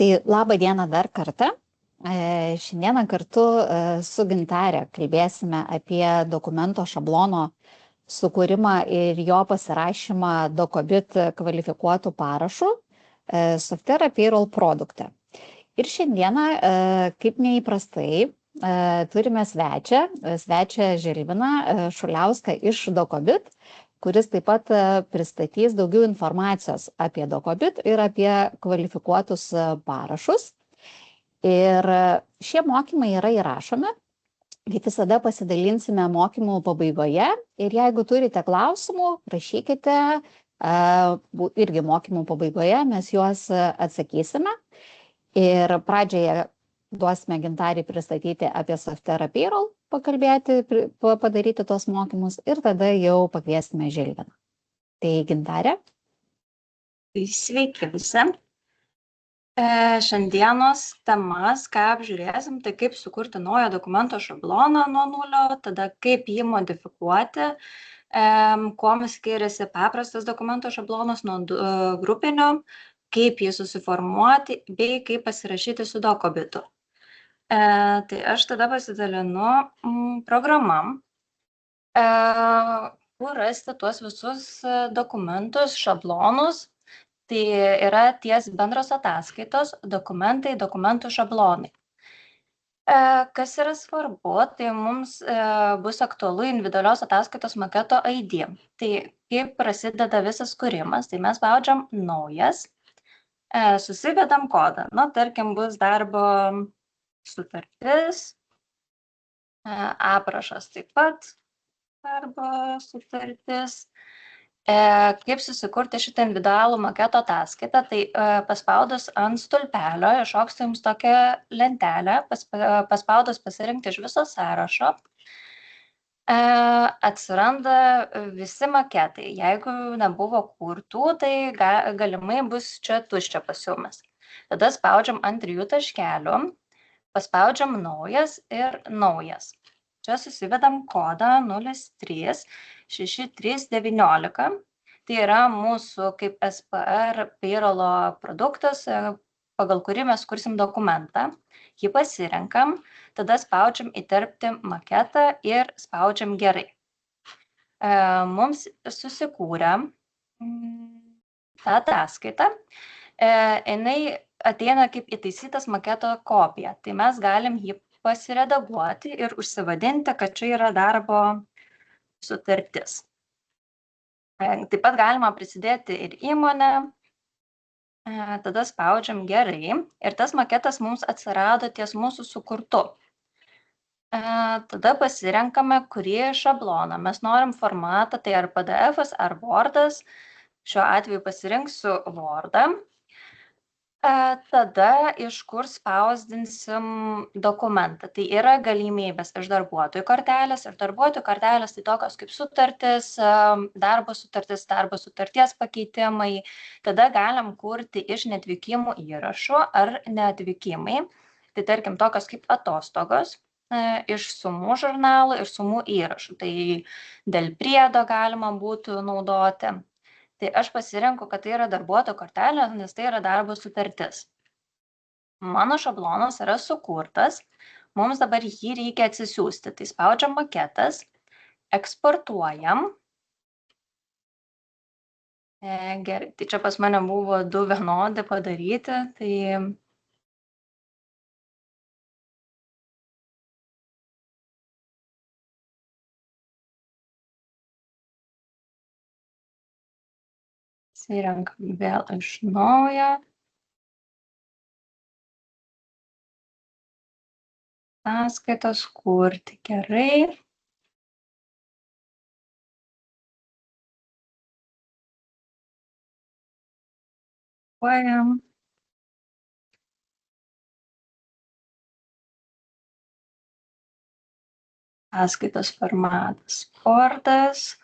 Tai labą dieną dar kartą. Šiandieną kartu su Gintarė kalbėsime apie dokumento šablono sukūrimą ir jo pasirašymą Docobit kvalifikuotų parašų Softera Payroll produkte. Ir šiandieną, kaip neįprastai, turime svečią Žilviną Šuliauską iš Docobit, kuris taip pat pristatys daugiau informacijos apie Docobit ir apie kvalifikuotus parašus. Ir šie mokymai yra įrašomi. Kaip visada pasidalinsime mokymų pabaigoje ir jeigu turite klausimų, rašykite, irgi mokymų pabaigoje mes juos atsakysime. Ir pradžioje duosime Gintarį pristatyti apie Softera Payroll, pakalbėti, padaryti tos mokymus ir tada jau pakviesime Žilviną. Tai Gintarė. Sveiki visi. Šiandienos temas, ką apžiūrėsim, tai kaip sukurti naują dokumento šabloną nuo nulio, tada kaip jį modifikuoti, kuom skiriasi paprastas dokumento šablonas nuo grupinio, kaip jį susiformuoti bei kaip pasirašyti su Docobitu. Tai aš tada pasidalinu programam, kur rasti tuos visus dokumentus, šablonus. Tai yra ties bendros ataskaitos, dokumentai, dokumentų šablonai. Kas yra svarbu, tai mums bus aktualu individualios ataskaitos maketo ID. Tai kaip prasideda visas kūrimas, tai mes spaudžiam naujas, susivedam kodą. Na, tarkim, bus darbo sutartis, aprašas taip pat, darbo sutartis. Kaip susikurti šitą individualų maketo ataskaitą, tai paspaudus ant stulpelio iššoks jums tokią lentelę, paspaudus pasirinkti iš viso sąrašo, atsiranda visi maketai. Jeigu nebuvo kurtų, tai galimai bus čia tuščia pasiūlymas. Tada spaudžiam ant 3 taškelių, paspaudžiam naujas ir naujas. Čia susivedam kodą 036319. Tai yra mūsų kaip SPR Payroll produktas, pagal kurį mes kursim dokumentą. Jį pasirenkam, tada spaudžiam įterpti maketą ir spaudžiam gerai. Mums susikūrė tą ataskaitą. Jinai ateina kaip įtaisytas maketo kopija. Tai mes galim jį pasiredaguoti ir užsivadinti, kad čia yra darbo sutartis. Taip pat galima prisidėti ir įmonę, tada spaudžiam gerai ir tas maketas mums atsirado ties mūsų sukurtu. Tada pasirenkame, kurį šabloną. Mes norim formatą, tai ar PDF-as, ar Wordas. Šiuo atveju pasirinksiu Wordą. Tada iš kur spausdinsim dokumentą. Tai yra galimybės iš darbuotojų kortelės ir darbuotojų kortelės tai tokios kaip sutartis, darbo sutarties pakeitimai. Tada galim kurti iš neatvykimų įrašų ar neatvykimai. Tai tarkim tokios kaip atostogos iš sumų žurnalų ir sumų įrašų. Tai dėl priedo galima būtų naudoti. Tai aš pasirenku, kad tai yra darbuotojo kortelė, nes tai yra darbo sutartis. Mano šablonas yra sukurtas, mums dabar jį reikia atsisiųsti. Tai spaudžiam maketas, eksportuojam. Gerai, tai čia pas mane buvo 2 vienodi padaryti, tai pasirenkam vėl iš naujo. Ataskaitos kurti gerai. Ataskaitos formatas Wordas.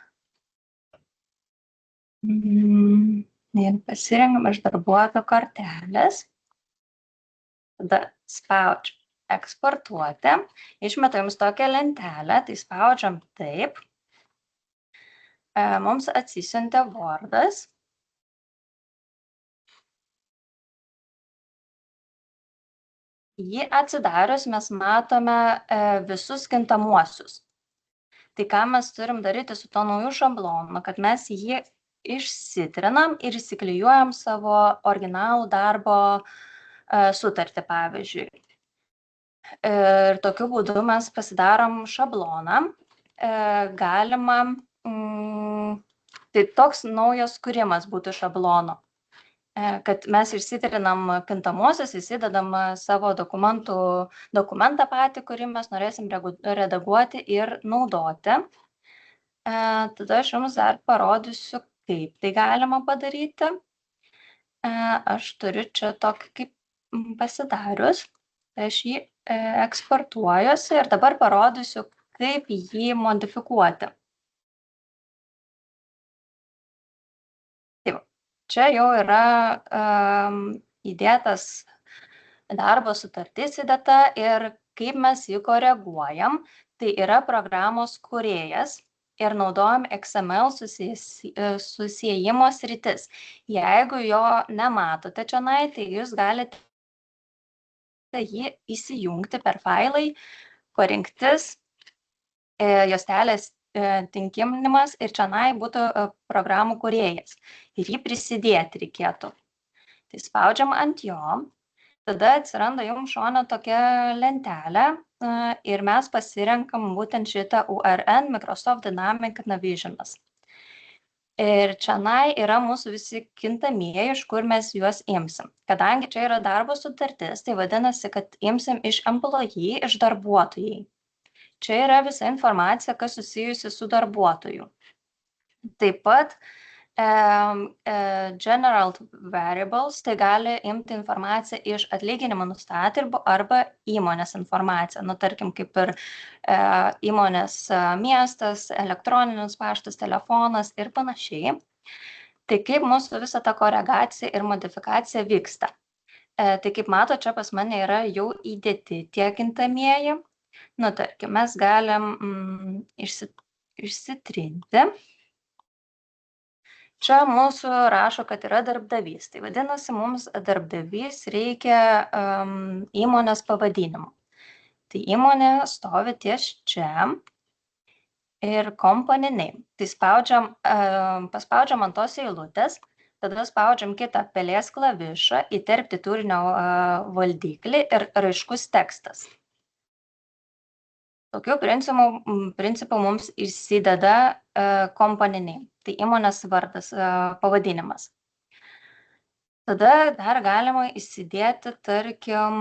Ir pasirenkam iš darbuotojo kortelės. Tada spaudžiam eksportuoti. Išmeta jums tokią lentelę, tai spaudžiam taip. Mums atsisiuntė Wordas. Jį atsidarius mes matome visus kintamuosius. Tai ką mes turim daryti su to nauju šablonu, kad mes jį išsitrinam ir įsiklijuojam savo originalų darbo sutartį, pavyzdžiui. Ir tokiu būdu mes pasidarom šabloną. Galima, tai toks naujas kūrimas būtų šablono, kad mes išsitrinam kintamuosius, įsidedam savo dokumentą patį, kurį mes norėsim redaguoti ir naudoti. Tada aš jums dar parodysiu, kaip tai galima padaryti. Aš turiu čia tokį kaip pasidarius, tai aš jį eksportuojuosi ir dabar parodysiu, kaip jį modifikuoti. Taip, čia jau yra įdėtas darbo sutartis įdėta ir kaip mes jį koreguojam, tai yra programos kūrėjas ir naudojam XML susiejimo sritis. Jeigu jo nematote čionai, tai jūs galite jį įsijungti per failai, parinktis, juostelės tinkinimas ir čionai būtų programų kūrėjas. Ir jį prisidėti reikėtų. Tai spaudžiam ant jo, tada atsiranda jums šone tokia lentelė ir mes pasirenkam būtent šitą URN Microsoft Dynamic Navisionas. Ir čionai yra mūsų visi kintamieji, iš kur mes juos imsim. Kadangi čia yra darbo sutartis, tai vadinasi, kad imsim iš employee, iš darbuotojai. Čia yra visa informacija, kas susijusi su darbuotoju. Taip pat general variables, tai gali imti informaciją iš atlyginimo nustatymų arba įmonės informaciją. Nu, tarkim, kaip ir įmonės miestas, elektroninis paštas, telefonas ir panašiai. Tai kaip mūsų visa ta koregacija ir modifikacija vyksta. Tai kaip mato, čia pas mane yra jau įdėti tie kintamieji. Nu, tarkim, mes galim išsitrinti. Čia mūsų rašo, kad yra darbdavys. Tai vadinasi, mums darbdavys reikia įmonės pavadinimo. Tai įmonė stovi ties čia ir company name. Tai paspaudžiam ant tos eilutės, tada spaudžiam kitą pelės klavišą, įterpti turinio valdiklį ir raiškus tekstas. Tokiu principu mums įsideda company name, tai įmonės vardas, pavadinimas. Tada dar galima įsidėti, tarkim,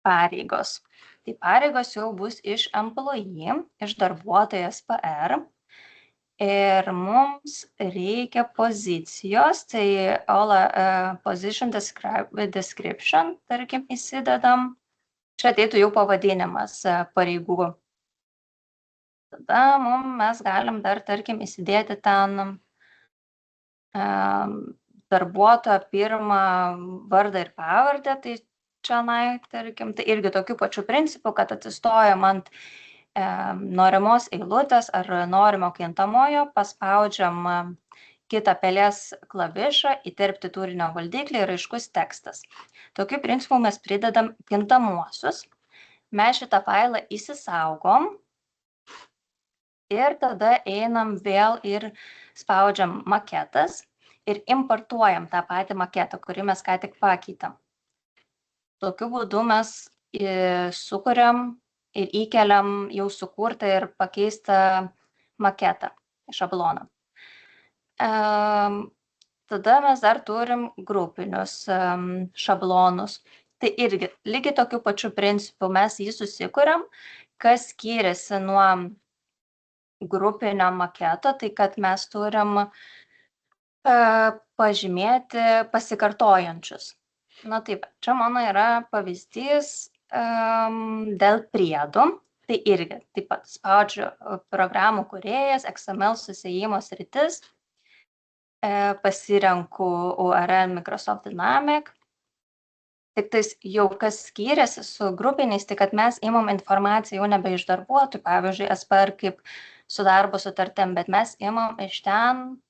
pareigos. Tai pareigos jau bus iš employee, iš darbuotojo SPR. Ir mums reikia pozicijos, tai all position description, tarkim, įsidedam. Čia ateitų jau pavadinimas pareigų. Tada mes galim dar, tarkim, įsidėti ten darbuotojo pirmą vardą ir pavardę, tai čionai, tarkim, tai irgi tokiu pačiu principu, kad atsistojam ant norimos eilutės ar norimo kintamojo, paspaudžiam kitą pelės klavišą, įterpti turinio valdiklį ir raiškus tekstas. Tokiu principu mes pridedam kintamuosius, mes šitą failą įsisaugom ir tada einam vėl ir spaudžiam maketas ir importuojam tą patį maketą, kurį mes ką tik pakeitėm. Tokiu būdu mes sukuriam ir įkeliam jau sukurtą ir pakeistą maketą, šabloną. Tada mes dar turim grupinius šablonus. Tai irgi lygiai tokiu pačiu principu mes jį susikuriam, kas skiriasi nuo grupinio maketo, tai kad mes turim pažymėti pasikartojančius. Na taip, čia mano yra pavyzdys dėl priedų. Tai irgi taip pat spaudžiu programų kūrėjas, XML susiejimo sritis, pasirenku URL Microsoft Dynamic. Tik tais jau kas skiriasi su grupiniais, tai kad mes imam informaciją jau nebe iš darbuotojų, pavyzdžiui, SPR kaip su darbo sutartim, bet mes imam iš ten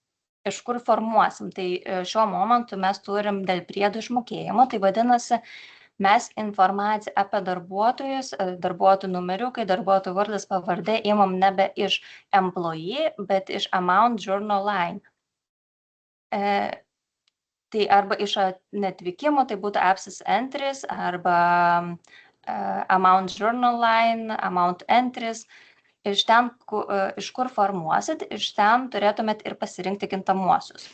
iš kur formuosim. Tai šiuo momentu mes turim dėl priedų išmokėjimo, tai vadinasi, mes informaciją apie darbuotojus, darbuotojų numeriukai, darbuotojų vardas, pavardė imam nebe iš employee, bet iš amount journal line. Tai arba iš neatvykimo, tai būtų absence entries, arba amount journal line, amount entries. Iš ten, iš kur formuosit, iš ten turėtumėt ir pasirinkti kintamuosius.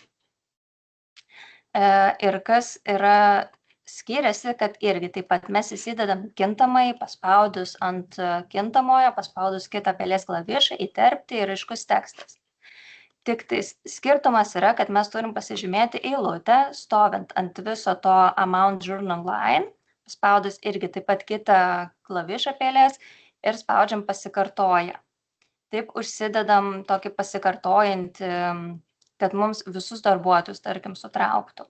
Ir kas yra skiriasi, kad irgi taip pat mes įsidedam kintamai, paspaudus ant kintamojo, paspaudus kitą pelės klavišą, įterpti ir aiškus tekstas. Tik tai skirtumas yra, kad mes turim pasižymėti eilutę, stovint ant viso to amount journal line, spaudus irgi taip pat kitą klavišą pelės ir spaudžiam pasikartoja. Taip užsidedam tokį pasikartojantį, kad mums visus darbuotojus, tarkim, sutrauktų.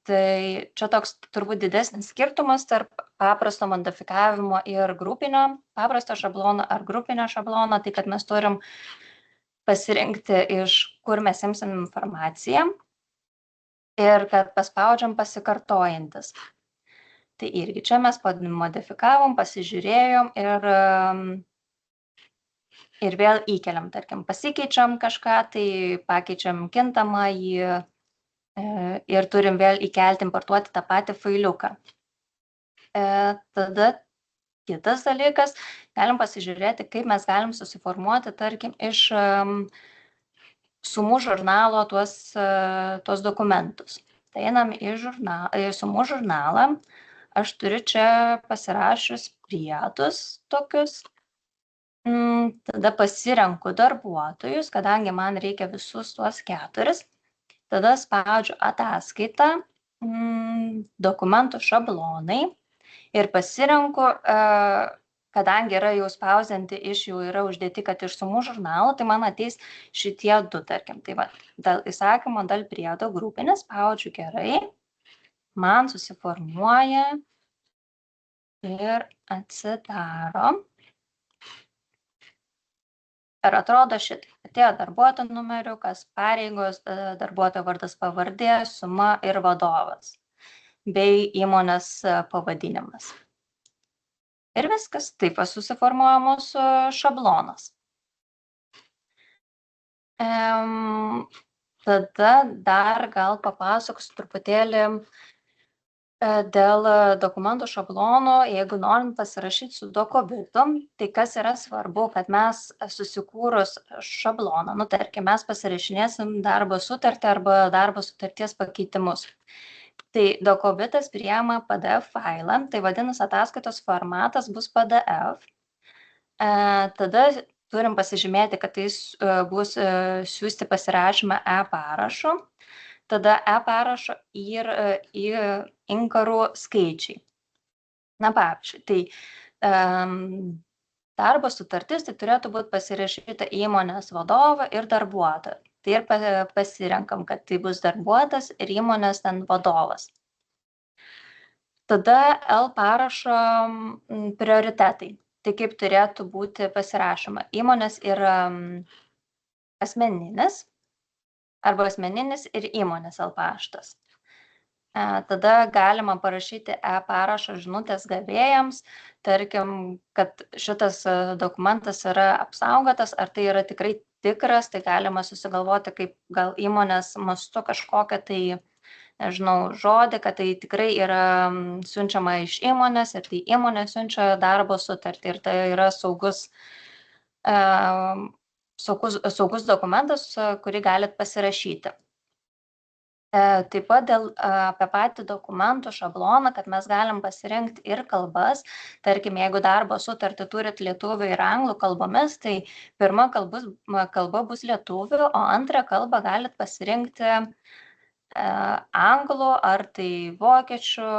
Tai čia toks turbūt didesnis skirtumas tarp paprasto modifikavimo ir grupinio, paprasto šablono ar grupinio šablono, tai kad mes turim pasirinkti, iš kur mes imsim informaciją ir kad paspaudžiam pasikartojantis. Tai irgi čia mes modifikavom, pasižiūrėjom ir vėl įkeliam, tarkim, pasikeičiam kažką, tai pakeičiam kintamąjį ir turim vėl įkelti, importuoti tą patį failiuką. Tada kitas dalykas, galim pasižiūrėti, kaip mes galim susiformuoti, tarkim, iš sumų žurnalo tuos dokumentus. Tai einam į sumų žurnalą, aš turiu čia pasirašius priedus tokius, tada pasirenku darbuotojus, kadangi man reikia visus tuos 4, tada spaudžiu ataskaitą, dokumentų šablonai ir pasirenku, kadangi yra jau spausdinti jų yra uždėti, kad iš sumų žurnalo, tai man ateis šitie 2, tarkim. Tai va, dėl įsakymo, dėl priedo grupinis, spaudžiu gerai, man susiformuoja ir atsidaro. Ir atrodo šitai, atėjo darbuotojo numeriukas, pareigos, darbuotojo vardas pavardė, suma ir vadovas, bei įmonės pavadinimas. Ir viskas, taip susiformuoja mūsų šablonas. Tada dar gal papasakosiu truputėlį dėl dokumentų šablono, jeigu norim pasirašyti su Dokobitu, tai kas yra svarbu, kad mes susikūrus šabloną, tarkim, mes pasirašinėsim darbo sutartį arba darbo sutarties pakeitimus. Tai Dokobitas priima PDF failą, tai vadinasi ataskaitos formatas bus PDF. Tada turim pasižymėti, kad tai bus siųsti pasirašymą e-parašu. Tada e-parašo ir inkarų skaičiai. Na, pavyzdžiui, tai darbo sutartis tai turėtų būti pasirašyta įmonės vadovą ir darbuotoją. Tai ir pasirenkam, kad tai bus darbuotojas ir įmonės ten vadovas. Tada L parašo prioritetai. Tai kaip turėtų būti pasirašoma. Įmonės yra asmeninis, arba asmeninis ir įmonės L paštas. Tada galima parašyti e-parašo žinutės gavėjams, tarkim, kad šitas dokumentas yra apsaugotas, ar tai yra tikrai tikras, tai galima susigalvoti kaip gal įmonės mastu kažkokią tai, nežinau, žodį, kad tai tikrai yra siunčiama iš įmonės ir tai įmonė siunčia darbo sutartį ir tai yra saugus dokumentas, kurį galit pasirašyti. Taip pat apie patį dokumentų šabloną, kad mes galim pasirinkti ir kalbas. Tarkim, jeigu darbo sutartį turit lietuvių ir anglų kalbomis, tai pirma kalba bus lietuvių, o antrą kalbą galit pasirinkti anglų ar tai vokiečių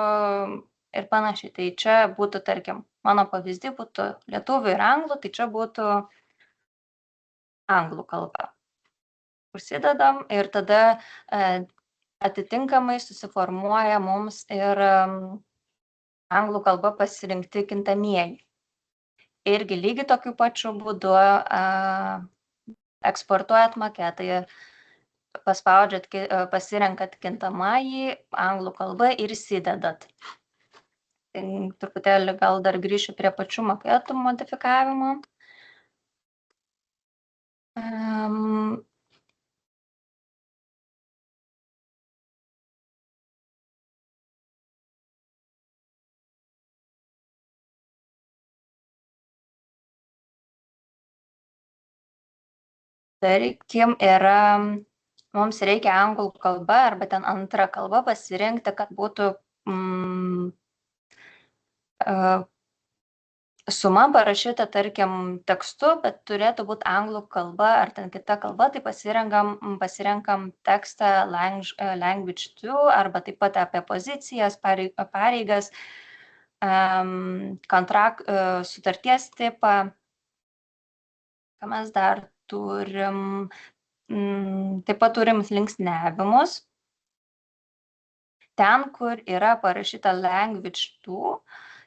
ir panašiai. Tai čia būtų, tarkim, mano pavyzdį būtų lietuvių ir anglų, tai čia būtų anglų kalba. Užsidedam ir tada atitinkamai susiformuoja mums ir anglų kalba pasirinkti kintamieji. Irgi lygiai tokiu pačiu būdu eksportuojat maketą, paspaudžiat, pasirenkat kintamąjį anglų kalbą ir įsidedat. Tai truputėlį gal dar grįšiu prie pačių maketų modifikavimo. Tarkim, mums reikia anglų kalba arba ten antrą kalbą pasirinkti, kad būtų suma parašyta, tarkim, tekstu, bet turėtų būti anglų kalba ar ten kita kalba, tai pasirenkam tekstą language 2 arba taip pat apie pozicijas, pareigas, sutarties tipą. Ką mes dar turim? Taip pat turim linksniavimus. Ten, kur yra parašyta language 2,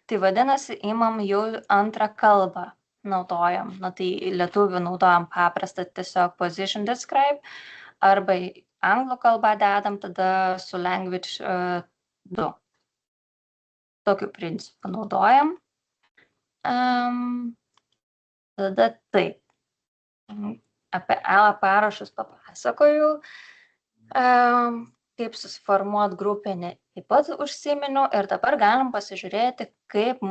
tai vadinasi, imam jau antrą kalbą naudojam. Tai lietuvių naudojam paprastą tiesiog position describe, arba anglų kalbą dedam tada su language 2. Tokiu principu naudojam. Tada taip. Apie parašus papasakoju. Kaip susiformuot grupinį taip pat užsiminiau ir dabar galim pasižiūrėti, kaip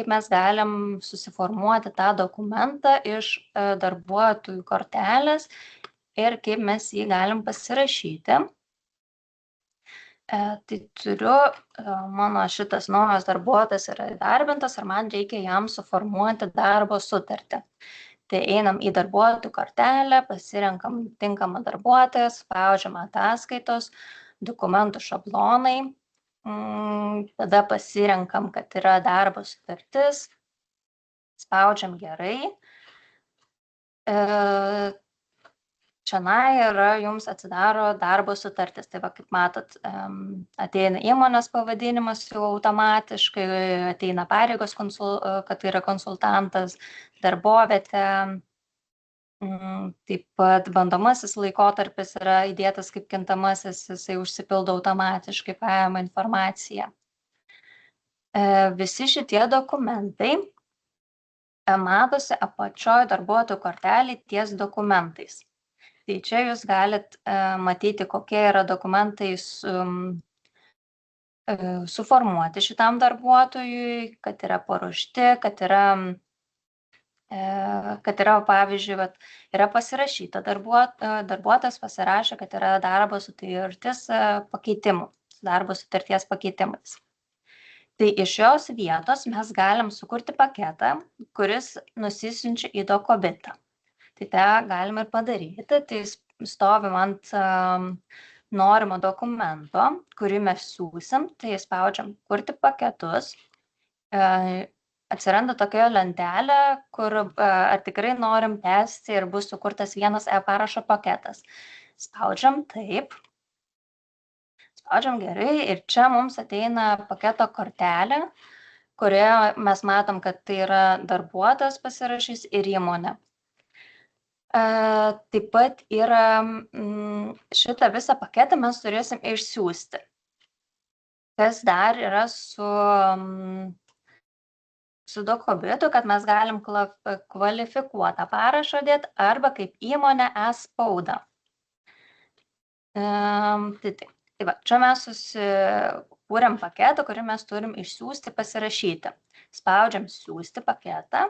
mes galim susiformuoti tą dokumentą iš darbuotojų kortelės ir kaip mes jį galim pasirašyti. Tai turiu, mano šitas naujas darbuotojas yra įdarbintas ir man reikia jam suformuoti darbo sutartį. Tai einam į darbuotojų kortelę, pasirenkam tinkamą darbuotoją, spaudžiam ataskaitos, dokumentų šablonai, tada pasirenkam, kad yra darbo sutartis, spaudžiam gerai. Čianai jums atsidaro darbo sutartis. Tai va, kaip matot, ateina įmonės pavadinimas jau automatiškai, ateina pareigos, kad yra konsultantas, darbovietė. Taip pat bandomasis laikotarpis yra įdėtas kaip kintamasis, jisai užsipildo automatiškai, paima informaciją. Visi šitie dokumentai matosi apačioj darbuotojų kortelį ties dokumentais. Tai čia jūs galit matyti, kokie yra dokumentai suformuoti šitam darbuotojui, kad yra paruošti, kad yra, pavyzdžiui, yra pasirašyta, darbuotojas pasirašė, kad yra darbo sutarties pakeitimų, darbo sutarties pakeitimais. Tai iš šios vietos mes galim sukurti paketą, kuris nusisiunčia į dokobitą. Tai tą galim ir padaryti, tai stovim ant norimo dokumento, kurį mes siūsim, tai spaudžiam kurti paketus. Atsiranda tokia lentelė, kur ar tikrai norim tęsti ir bus sukurtas vienas e-parašo paketas. Spaudžiam taip. Spaudžiam gerai ir čia mums ateina paketo kortelė, kurioje mes matom, kad tai yra darbuotojas pasirašys ir įmonė. Taip pat yra šitą visą paketą mes turėsim išsiųsti. Kas dar yra su dokobitu, kad mes galim kvalifikuotą parašą dėti arba kaip įmonė e-spaudą. Tai va, čia mes susikūrėm paketą, kurį mes turim išsiųsti, pasirašyti. Spaudžiam siųsti paketą.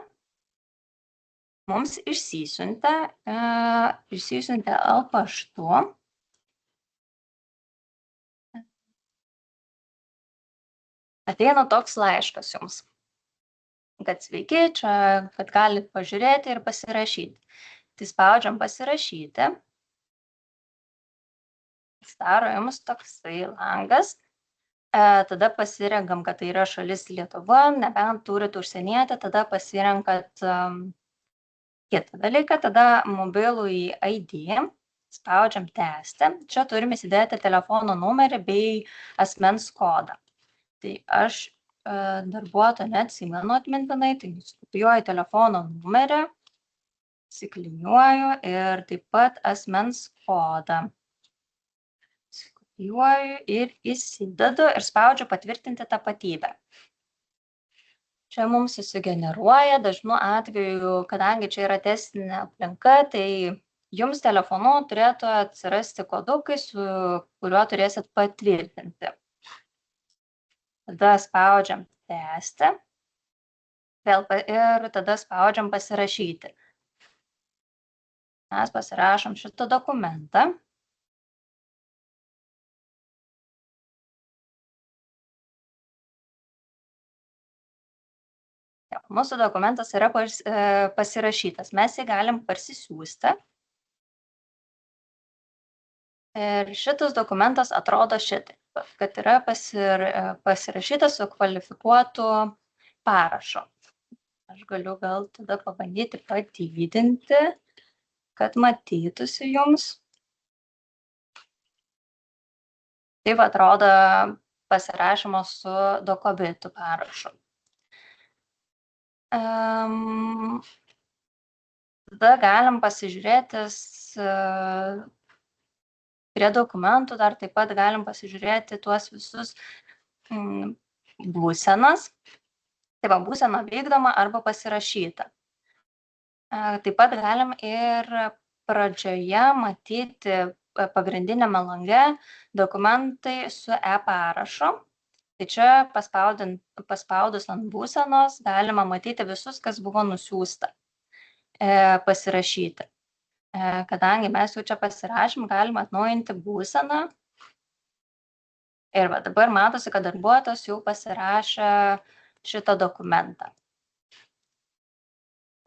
Mums išsisiuntė paštu. Ateina toks laiškas jums, kad sveiki, čia, kad galite pažiūrėti ir pasirašyti. Tai spaudžiam pasirašyti. Staro jums toksai langas. Tada pasirenkam, kad tai yra šalis Lietuva, nebent turit užsienietį, tada pasirenkat kitą dalyką, tada mobilųjį ID, spaudžiam tęsti. Čia turime įsidėti telefono numerį bei asmens kodą. Tai aš darbuotojo neatsimenu atmintinai, tai kopijuoju telefono numerį, įsiklijuoju ir taip pat asmens kodą. kopijuoju ir įsidedu ir spaudžiu patvirtinti tapatybę. Čia mums susigeneruoja, dažnu atveju, kadangi čia yra testinė aplinka, tai jums telefonu turėtų atsirasti kodukai, su kuriuo turėsit patvirtinti. Tada spaudžiam tęsti ir tada spaudžiam pasirašyti. Mes pasirašom šitą dokumentą. Mūsų dokumentas yra pasirašytas. Mes jį galim parsisiųsti. Ir šitas dokumentas atrodo šitaip, kad yra pasirašytas su kvalifikuotu parašu. Aš galiu gal tada pabandyti padidinti, kad matytųsi jums. Taip atrodo pasirašymo su Dokobitu parašu. Tada galim pasižiūrėti prie dokumentų, dar taip pat galim pasižiūrėti tuos visus būsenas. Tai va, būsena vykdoma arba pasirašyta. Taip pat galim ir pradžioje matyti pagrindinėme lange dokumentai su e-parašu. Tai čia paspaudus ant būsenos galima matyti visus, kas buvo nusiųsta pasirašyti. Kadangi mes jau čia pasirašym, galima atnaujinti būseną. Ir va, dabar matosi, kad darbuotojas jau pasirašė šitą dokumentą.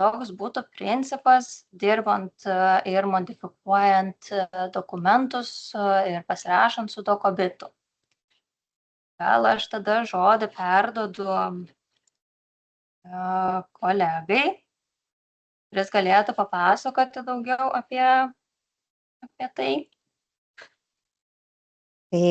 Toks būtų principas, dirbant ir modifikuojant dokumentus ir pasirašant su Dokobitu. Gal aš tada žodį perduodu kolegai, kuris galėtų papasakoti daugiau apie tai. Tai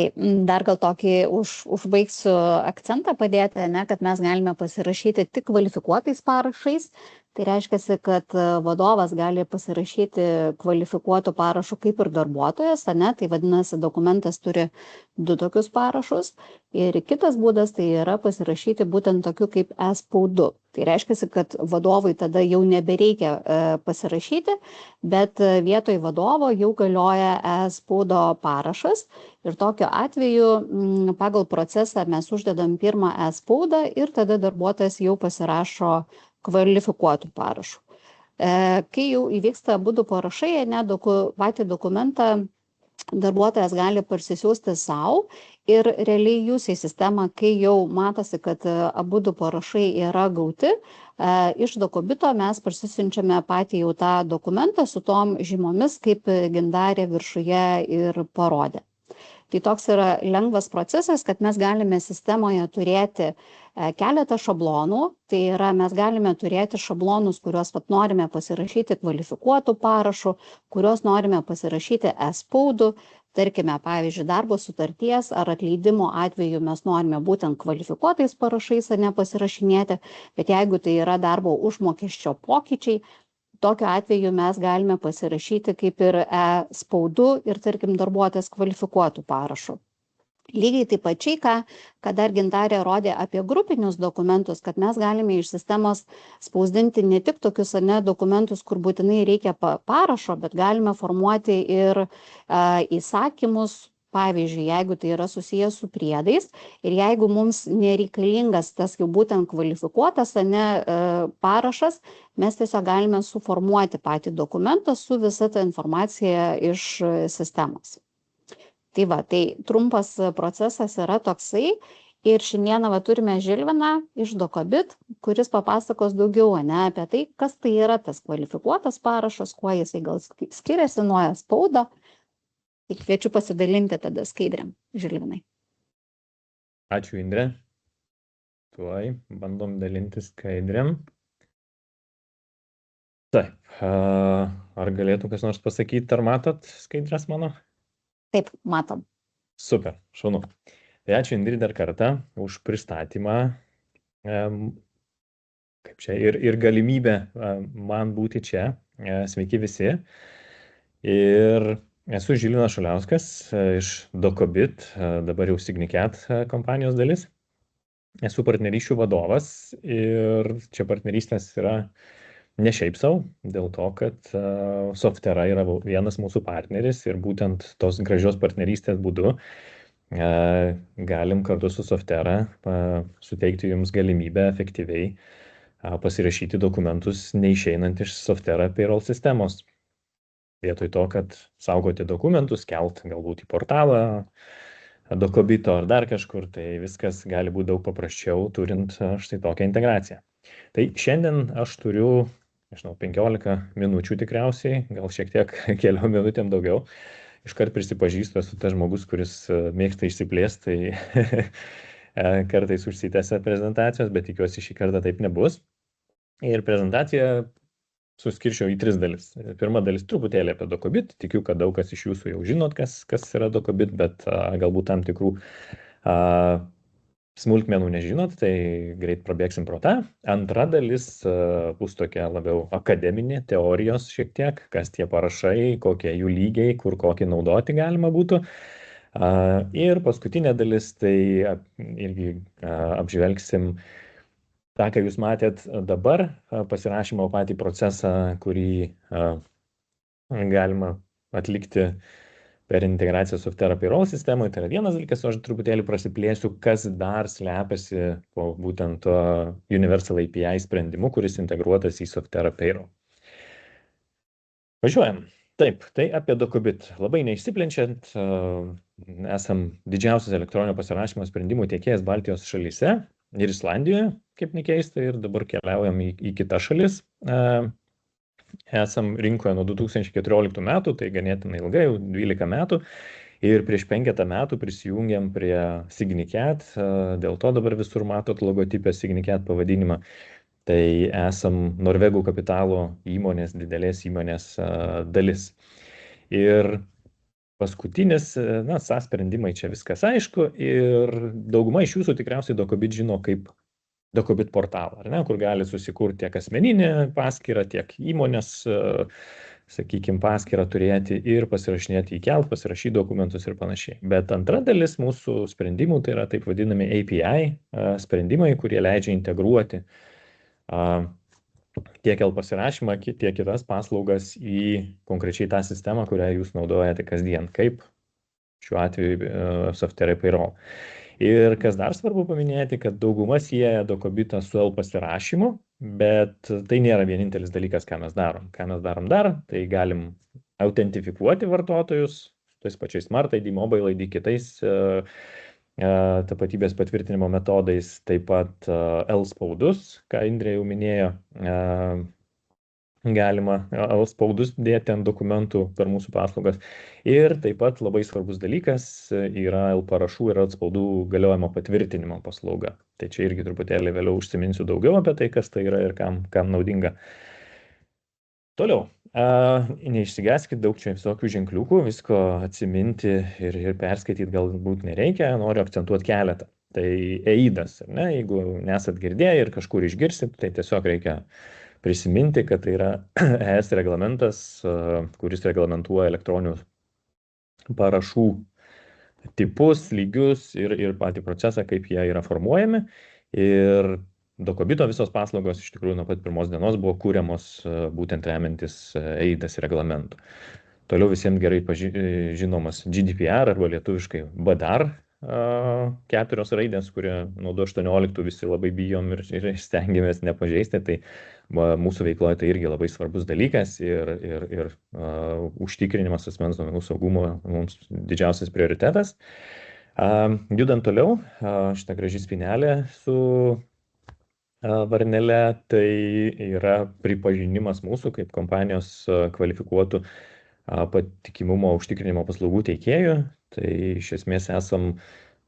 dar gal tokį užbaigsiu akcentą padėti, kad mes galime pasirašyti tik kvalifikuotais parašais. Tai reiškia, kad vadovas gali pasirašyti kvalifikuotų parašų kaip ir darbuotojas, tai vadinasi, dokumentas turi 2 tokius parašus. Ir kitas būdas tai yra pasirašyti būtent tokiu kaip e-spaudu. Tai reiškia, kad vadovui tada jau nebereikia pasirašyti, bet vietoj vadovo jau galioja e-spaudo parašas. Ir tokiu atveju pagal procesą mes uždedam pirmą e-spaudą ir tada darbuotojas jau pasirašo kvalifikuotų parašų. Kai jau įvyksta abudu parašai, patį dokumentą darbuotojas gali parsisiųsti savo ir realiai jūs į sistemą, kai jau matosi, kad abudu parašai yra gauti, iš Dokobito mes parsisiunčiame patį jau tą dokumentą su tom žymomis, kaip Gindarė viršuje ir parodė. Tai toks yra lengvas procesas, kad mes galime sistemoje turėti keletą šablonų. Tai yra, mes galime turėti šablonus, kuriuos norime pasirašyti kvalifikuotų parašų, kuriuos norime pasirašyti e-spaudu. Tarkime, pavyzdžiui, darbo sutarties ar atleidimo atveju mes norime būtent kvalifikuotais parašais pasirašinėti, bet jeigu tai yra darbo užmokesčio pokyčiai, tokiu atveju mes galime pasirašyti kaip ir e-spaudu ir, tarkim, darbuotojas kvalifikuotų parašų. Lygiai taip pačiai, ką dar Gintarė rodė apie grupinius dokumentus, kad mes galime iš sistemos spausdinti ne tik tokius dokumentus, kur būtinai reikia parašo, bet galime formuoti ir įsakymus. Pavyzdžiui, jeigu tai yra susijęs su priedais ir jeigu mums nereikalingas tas jau būtent kvalifikuotas parašas, mes tiesiog galime suformuoti patį dokumentą su visa ta informacija iš sistemos. Tai va, tai trumpas procesas yra toksai ir šiandieną turime Žilviną iš Dokobit, kuris papasakos daugiau apie tai, kas tai yra tas kvalifikuotas parašas, kuo jisai gal skiriasi nuo e-spaudo. Tai kviečiu pasidalinti tada skaidrėm, Žilvinai. Ačiū, Indrė. Tuoj bandom dalinti skaidrėm. Taip, ar galėtų kas nors pasakyti, ar matot skaidrės mano? Taip, matom. Super, šaunu. Tai ačiū, Indrė, dar kartą už pristatymą ir galimybę man būti čia. Sveiki visi. Ir Esu Žilinas Šuliauskas iš Docobit, dabar jau Signicat kompanijos dalis. Esu partnerysčių vadovas ir čia partnerystės yra ne šiaip savo, dėl to, kad Softera yra vienas mūsų partneris ir būtent tos gražios partnerystės būdu galim kartu su Softera suteikti jums galimybę efektyviai pasirašyti dokumentus neišeinant iš Softera payroll sistemos. Vietoj to, kad saugoti dokumentus, kelt galbūt į portalą, Docobito ar dar kažkur, tai viskas gali būti daug paprasčiau, turint štai tokią integraciją. Tai šiandien aš turiu, nežinau, 15 minučių tikriausiai, gal šiek tiek keliom minutėm daugiau. Iškart prisipažįstu, esu tas žmogus, kuris mėgsta išsiplėsti, tai kartais užsitęsia prezentacijos, bet tikiuosi šį kartą taip nebus. Ir prezentaciją suskirčiau į 3 dalis. Pirma dalis truputėlį apie Docobit. Tikiu, kad daug kas iš jūsų jau žinot, kas yra Docobit, bet galbūt tam tikrų smulkmenų nežinot, tai greit prabėgsim pro tą. Antra dalis bus tokia labiau akademinė, teorijos šiek tiek, kas tie parašai, kokie jų lygiai, kur kokį naudoti galima būtų. Ir paskutinė dalis, tai irgi apžvelgsim tą, ką jūs matėt dabar, pasirašymo patį procesą, kurį galima atlikti per integraciją Softera payroll sistemoje. Tai yra vienas dalykas, o aš truputėlį prasiplėsiu, kas dar slepiasi po būtent to Universal API sprendimu, kuris integruotas į Softera payroll. Važiuojam. Taip, tai apie Docobit. Labai neišsiplenčiant, esam didžiausias elektroninio pasirašymo sprendimų tiekėjas Baltijos šalyse ir Islandijoje, kaip nekeista, ir dabar keliaujam į kitas šalis. Esam rinkoje nuo 2014 metų, tai ganėtinai ilgai, jau 12 metų. Ir prieš 5 metų prisijungiam prie Signicat, dėl to dabar visur matot logotipę Signicat pavadinimą. Tai esam Norvegų kapitalo įmonės, didelės įmonės dalis. Ir paskutinis, SaaS sprendimai, čia viskas aišku, ir dauguma iš jūsų tikriausiai Docobit žino kaip Docobit portalą, ar ne, kur gali susikurti tiek asmeninę paskyrą, tiek įmonės, sakykime, paskyrą turėti ir pasirašinėti įkelt, pasirašyti dokumentus ir panašiai. Bet antra dalis mūsų sprendimų tai yra taip vadinami API sprendimai, kurie leidžia integruoti tiek pasirašymą, tiek kitas paslaugas į konkrečiai tą sistemą, kurią jūs naudojate kasdien, kaip šiuo atveju Softera payroll. Ir kas dar svarbu paminėti, kad dauguma sieja Docobitą su pasirašymu, bet tai nėra vienintelis dalykas, ką mes darom. Ką mes darom dar, tai galim autentifikuoti vartotojus, tais pačiais Smart ID, Mobile ID, kitais tapatybės patvirtinimo metodais, taip pat L-spaudus, ką Indrė jau minėjo, galima L-spaudus dėti ant dokumentų per mūsų paslaugas. Ir taip pat labai svarbus dalykas yra L-parašų ir L-spaudų galiojimo patvirtinimo paslauga. Tai čia irgi truputėlį vėliau užsiminsiu daugiau apie tai, kas tai yra ir kam naudinga. Toliau. Neišsigąskit, daug čia visokių ženkliukų, visko atsiminti ir perskaityti galbūt nereikia, noriu akcentuoti keletą. Tai EIDAS, ar ne? Jeigu nesat girdėję ir kažkur išgirsit, tai tiesiog reikia prisiminti, kad tai yra ES reglamentas, kuris reglamentuoja elektroninių parašų tipus, lygius ir patį procesą, kaip jie yra formuojami. Ir Docobito visos paslaugos iš tikrųjų nuo pat pirmos dienos buvo kūriamos būtent remiantis EIDAS reglamentu. Toliau visiems gerai žinomas GDPR arba lietuviškai BDR, 4 raidės, kurie nuo 2018 visi labai bijom ir stengiamės nepažeisti. Tai mūsų veikloje tai irgi labai svarbus dalykas ir užtikrinimas asmens duomenų saugumo mums didžiausias prioritetas. Judant toliau, šitą graži spynelė su varnelė, tai yra pripažinimas mūsų kaip kompanijos kvalifikuotų patikimumo užtikrinimo paslaugų teikėjų. Tai iš esmės esam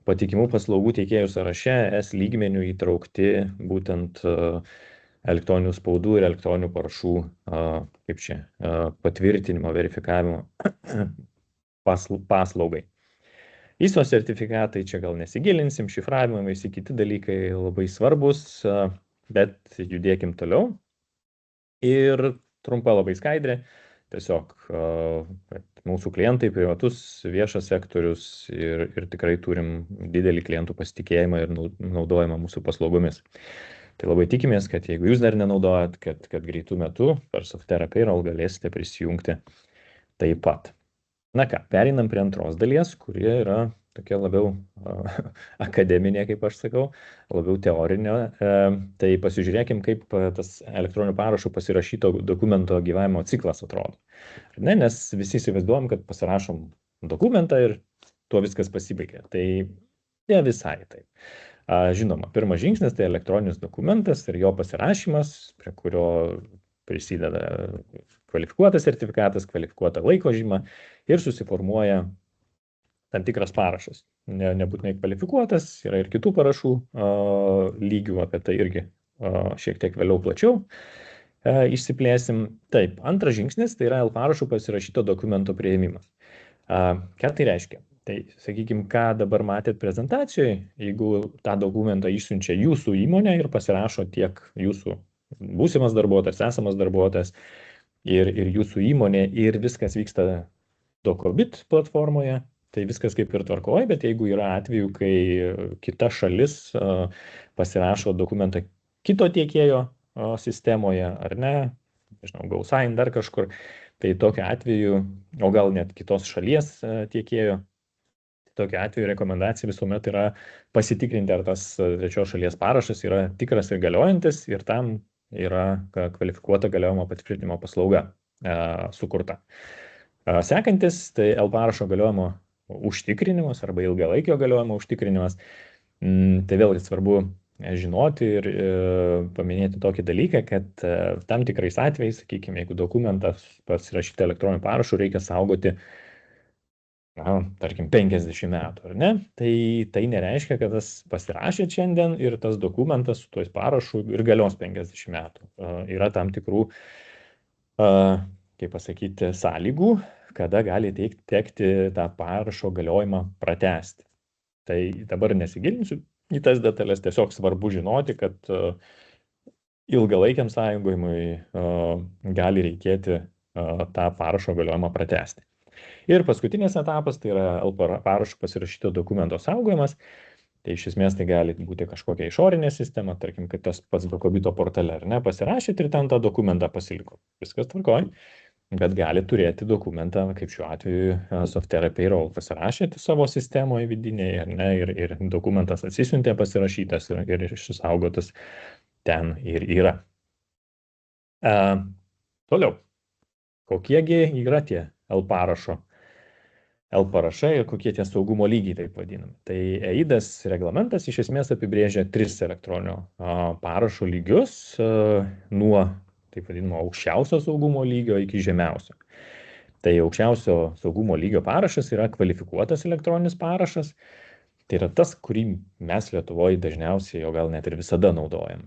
patikimų paslaugų teikėjų sąraše S lygmenių įtraukti būtent elektroninių spaudų ir elektroninių parašų patvirtinimo, verifikavimo paslaugai. ISO sertifikatai, čia gal nesigilinsim, šifravimai, visi kiti dalykai labai svarbus, bet judėkim toliau. Ir trumpa labai skaidrė, tiesiog mūsų klientai, privatus, viešas sektorius ir tikrai turim didelį klientų pasitikėjimą ir naudojimą mūsų paslaugomis. Tai labai tikimės, kad jeigu jūs dar nenaudojat, kad greitų metų per Softera Payroll galėsite prisijungti taip pat. Na ką, pereinam prie antros dalies, kurie yra tokia labiau akademinė, kaip aš sakau, labiau teorinė. Tai pasižiūrėkim, kaip tas elektroniniu parašu pasirašyto dokumento gyvavimo ciklas atrodo. Ne, nes visi įsivaizduojam, kad pasirašom dokumentą ir tuo viskas pasibaigia. Tai ne visai taip. Žinoma, pirmas žingsnis tai elektroninis dokumentas ir jo pasirašymas, prie kurio prisideda kvalifikuotas sertifikatas, kvalifikuota laiko žyma ir susiformuoja tam tikras parašas. Nebūtinai kvalifikuotas, yra ir kitų parašų lygių, apie tai irgi šiek tiek vėliau plačiau išsiplėsim. Taip, antras žingsnis tai yra parašų pasirašyto dokumento priėmimas. Ką tai reiškia? Tai, sakykime, ką dabar matėt prezentacijoje, jeigu tą dokumentą išsiunčia jūsų įmonė ir pasirašo tiek jūsų būsimas darbuotojas, esamas darbuotojas ir jūsų įmonė ir viskas vyksta Docobit platformoje, tai viskas kaip ir tvarkoja, bet jeigu yra atveju, kai kita šalis pasirašo dokumentą kito tiekėjo sistemoje, ar ne, nežinau, GoSign dar kažkur, tai tokiu atveju, o gal net kitos šalies tiekėjo, tokiu atveju rekomendacija visuomet yra pasitikrinti, ar tas trečios šalies parašas yra tikras ir galiojantis ir tam yra kvalifikuota galiojimo patvirtinimo paslauga sukurta. Sekantis, tai parašo galiojimo užtikrinimas arba ilgalaikio galiojimo užtikrinimas. Tai vėlgi svarbu žinoti ir paminėti tokį dalyką, kad tam tikrais atvejais, sakykime, jeigu dokumentas pasirašyta elektroniniu parašu, reikia saugoti tarkim 50 metų, ar ne? Tai nereiškia, kad tas pasirašėt šiandien ir tas dokumentas su tuo parašu ir galios 50 metų. Yra tam tikrų, kaip pasakyti, sąlygų, kada gali tekti tą parašo galiojimą pratęsti. Tai dabar nesigilinsiu į tas detalės, tiesiog svarbu žinoti, kad ilgalaikiam sąjungojimui gali reikėti tą parašo galiojimą pratęsti. Ir paskutinis etapas, tai yra parašų pasirašyto dokumento saugojimas. Tai iš esmės tai gali būti kažkokia išorinė sistema, tarkim, kad tas pats Docobito portale, ar ne, pasirašėt ir ten tą dokumentą pasiliko. Viskas tvarkoj, bet gali turėti dokumentą, kaip šiuo atveju Softera Payroll pasirašėte savo sistemoje vidinėje, ar ne, ir dokumentas atsisiuntė pasirašytas ir išsaugotas ten ir yra. Toliau, kokiegi yra tie parašai ir kokie tie saugumo lygiai, taip vadinami. Tai EIDAS reglamentas iš esmės apibrėžia 3 elektroninio parašo lygius nuo, taip vadinamo, aukščiausio saugumo lygio iki žemiausio. Tai aukščiausio saugumo lygio parašas yra kvalifikuotas elektroninis parašas. Tai yra tas, kurį mes Lietuvoje dažniausiai, o gal net ir visada naudojam.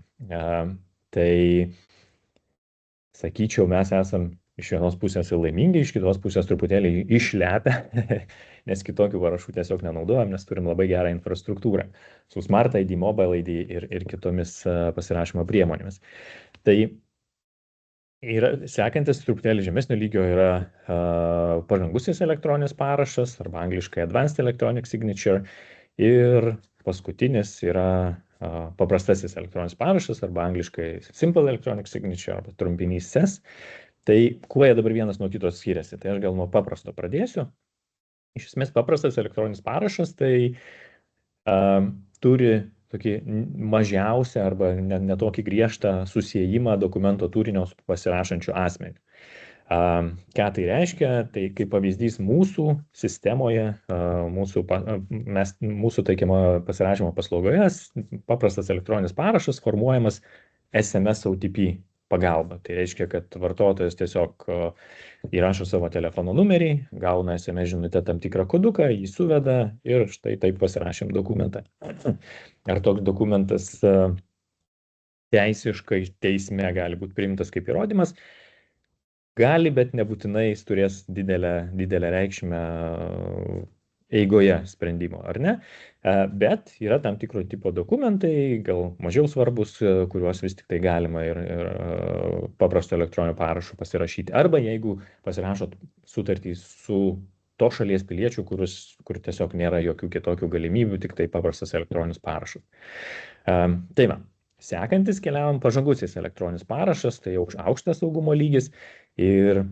Tai, sakyčiau, mes esam iš vienos pusės laimingi, iš kitos pusės truputėlį išlepę, nes kitokių parašų tiesiog nenaudojam, nes turim labai gerą infrastruktūrą su Smart ID, Mobile ID ir kitomis pasirašymo priemonėmis. Tai yra sekantis truputėlį žemesnio lygio yra pažangusis elektroninis parašas arba angliškai Advanced Electronic Signature ir paskutinis yra paprastasis elektroninis parašas arba angliškai Simple Electronic Signature arba trumpinys SES. Tai kuo jie dabar vienas nuo kitos skiriasi? Tai aš gal nuo paprasto pradėsiu. Iš esmės paprastas elektroninis parašas tai turi tokį mažiausią arba netokį griežtą susiejimą dokumento turinio su pasirašančiu asmeniu. Ką tai reiškia? Tai kaip pavyzdys mūsų sistemoje, mūsų teikiamo pasirašymo paslaugoje, paprastas elektroninis parašas formuojamas SMS OTP pagalba. Tai reiškia, kad vartotojas tiesiog įrašo savo telefono numerį, gauna SMS žinutę tam tikrą koduką, jį suveda ir štai taip pasirašėm dokumentą. Ar toks dokumentas teisiškai teisme gali būti priimtas kaip įrodymas? Gali, bet nebūtinai jis turės didelę reikšmę eigoje sprendimo, ar ne? Bet yra tam tikro tipo dokumentai, gal mažiau svarbus, kuriuos vis tik tai galima ir paprasto elektroninio parašo pasirašyti. Arba jeigu pasirašot sutartį su to šalies piliečių, kur tiesiog nėra jokių kitokių galimybių, tik tai paprastas elektroninis parašas. Tai va, sekantis keliavom pažangusis elektroninis parašas, tai aukštas saugumo lygis ir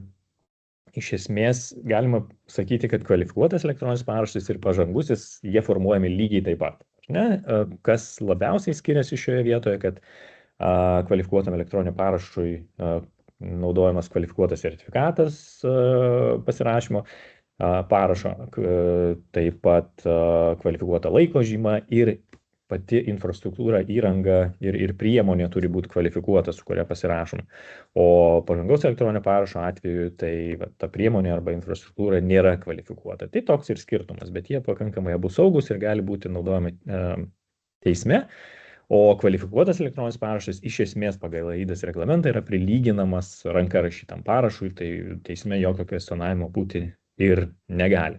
iš esmės galima sakyti, kad kvalifikuotas elektroninis parašas ir pažangusis, jie formuojami lygiai taip pat. Ne? Kas labiausiai skiriasi šioje vietoje, kad kvalifikuotam elektroniniam parašui naudojamas kvalifikuotas sertifikatas pasirašymo parašo, taip pat kvalifikuota laiko žyma ir pati infrastruktūra, įranga ir priemonė turi būti kvalifikuota, su kuria pasirašom. O pažangaus elektroninio parašo atveju tai ta priemonė arba infrastruktūra nėra kvalifikuota. Tai toks ir skirtumas, bet jie pakankamai abu saugus ir gali būti naudojami teisme. O kvalifikuotas elektroninis parašas iš esmės pagal EIDAS reglamentą yra prilyginamas ranka rašytam parašui, tai teisme jokio kvestionavimo būti ir negali.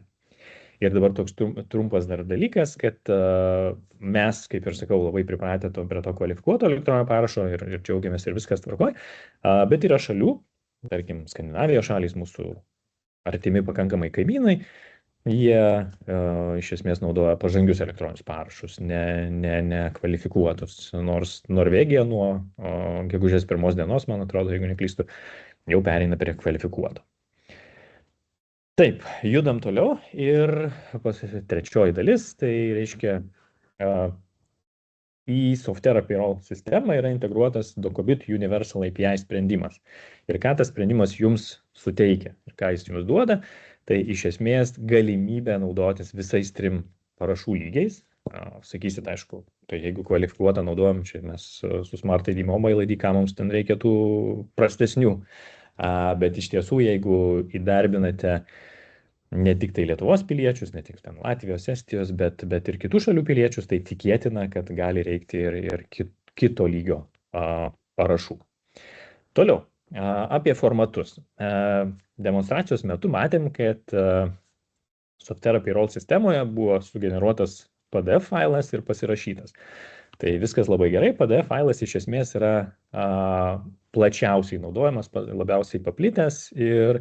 Ir dabar toks trumpas dar dalykas, kad mes, kaip ir sakau, labai pripratę prie to kvalifikuoto elektroninio parašo ir džiaugiamės ir viskas tvarkoj, bet yra šalių, tarkim, Skandinavijos šalys, mūsų artimi pakankamai kaimynai, jie iš esmės naudoja pažangius elektroninius parašus, ne kvalifikuotus. Nors Norvegija nuo gegužės 1 dienos, man atrodo, jeigu neklystu, jau pereina prie kvalifikuoto. Taip, judam toliau ir trečioji dalis, tai reiškia į Softera Payroll sistemą yra integruotas Docobit Universal API sprendimas. Ir ką tas sprendimas jums suteikia ir ką jis jums duoda, tai iš esmės galimybę naudotis visais 3 parašų lygiais. Sakysit, aišku, tai jeigu kvalifikuotą naudojam, čia mes su Smart ID, Mobile ID, ką mums ten reikia tų prastesnių. Bet iš tiesų, jeigu įdarbinate ne tik tai Lietuvos piliečius, ne tik ten Latvijos, Estijos, bet ir kitų šalių piliečius, tai tikėtina, kad gali reikti ir kito lygio parašų. Toliau, apie formatus. Demonstracijos metu matėm, kad Softera Payroll sistemoje buvo sugeneruotas PDF failas ir pasirašytas. Tai viskas labai gerai, PDF failas iš esmės yra plačiausiai naudojamas, labiausiai paplitęs ir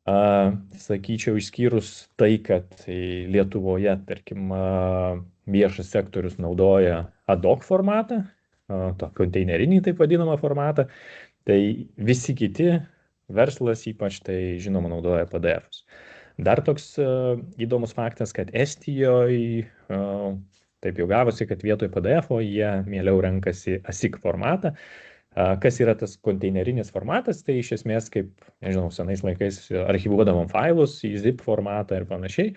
sakyčiau, išskyrus tai, kad Lietuvoje, tarkim, viešas sektorius naudoja ad hoc formatą, tą konteinerinį taip vadinamą formatą, tai visi kiti, verslas ypač, tai žinoma naudoja PDF-us. Dar toks įdomus faktas, kad Estijoje taip jau gavosi, kad vietoj PDF-o jie mieliau renkasi ASIC formatą. Kas yra tas konteinerinis formatas, tai iš esmės, kaip, nežinau, senais laikais archyvuodavom failus į zip formatą ir panašiai.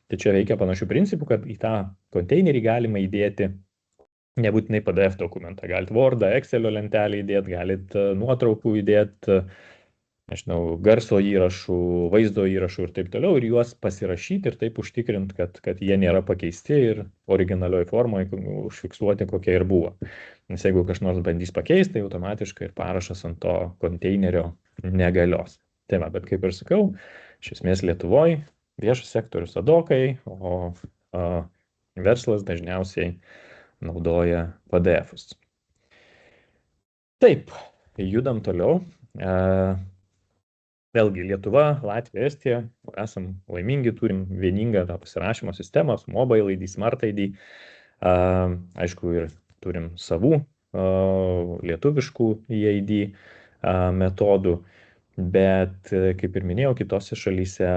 Tai čia veikia panašių principų, kad į tą konteinerį galima įdėti nebūtinai PDF dokumentą. Galit Wordą, Excelio lentelę įdėti, galit nuotraukų įdėti, nežinau, garso įrašų, vaizdo įrašų ir taip toliau, ir juos pasirašyti ir taip užtikrinti, kad jie nėra pakeisti ir originalioj formoje užfiksuoti, kokie ir buvo. Nes jeigu kažkas nors bandys pakeisti, tai automatiškai ir parašas ant to konteinerio negalios. Tai va, bet kaip ir sakau, iš esmės Lietuvoje viešas sektorius ad hoc-ai, o verslas dažniausiai naudoja PDF-us. Taip, judam toliau. Vėlgi, Lietuva, Latvija, Estija, esam laimingi, turim vieningą tą pasirašymo sistemą su Mobile ID, Smart ID. Aišku, ir turim savų lietuviškų EID metodų, bet, kaip ir minėjau, kitose šalyse